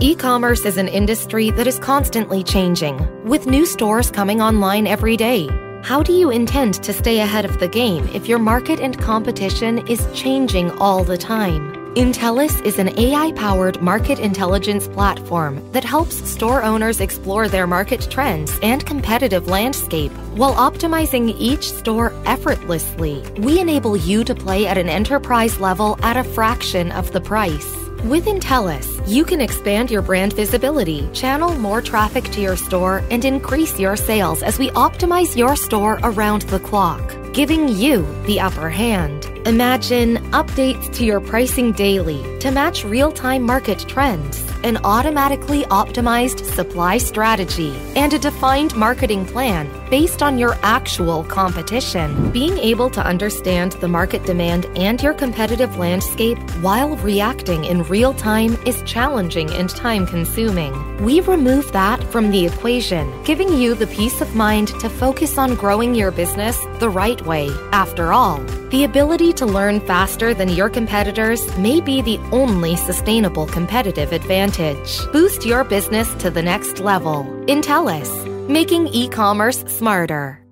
E-commerce is an industry that is constantly changing, with new stores coming online every day. How do you intend to stay ahead of the game if your market and competition is changing all the time? Intellis is an AI-powered market intelligence platform that helps store owners explore their market trends and competitive landscape while optimizing each store effortlessly. We enable you to play at an enterprise level at a fraction of the price. With Intellis, you can expand your brand visibility, channel more traffic to your store, and increase your sales as we optimize your store around the clock, giving you the upper hand. Imagine updates to your pricing daily to match real-time market trends, an automatically optimized supply strategy, and a defined marketing plan based on your actual competition. Being able to understand the market demand and your competitive landscape while reacting in real time is challenging and time-consuming. We remove that from the equation, giving you the peace of mind to focus on growing your business the right way. After all, the ability to learn faster than your competitors may be the only sustainable competitive advantage. Boost your business to the next level. Intellis, making e-commerce smarter.